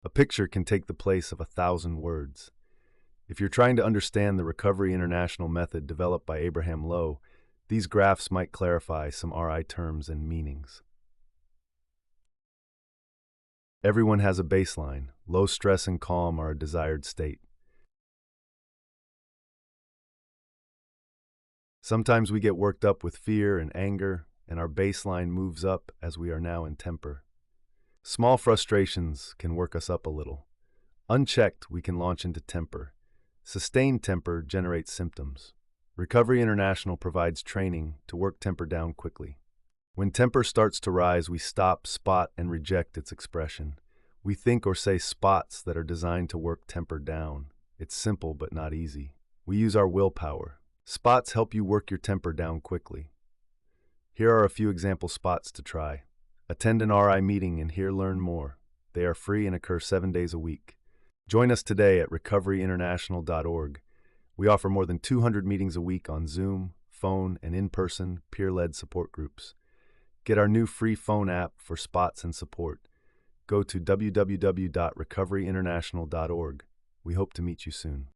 A picture can take the place of 1,000 words. If you're trying to understand the Recovery International method developed by Abraham Lowe, these graphs might clarify some RI terms and meanings. Everyone has a baseline. Low stress and calm are a desired state. Sometimes we get worked up with fear and anger, and our baseline moves up as we are now in temper. Small frustrations can work us up a little. Unchecked, we can launch into temper. Sustained temper generates symptoms. Recovery International provides training to work temper down quickly. When temper starts to rise, we stop, spot, and reject its expression. We think or say spots that are designed to work temper down. It's simple but not easy. We use our willpower. Spots help you work your temper down quickly. Here are a few example spots to try. Attend an RI meeting and here learn more. They are free and occur 7 days a week. Join us today at recoveryinternational.org. We offer more than 200 meetings a week on Zoom, phone, and in-person, peer-led support groups. Get our new free phone app for spots and support. Go to www.recoveryinternational.org. We hope to meet you soon.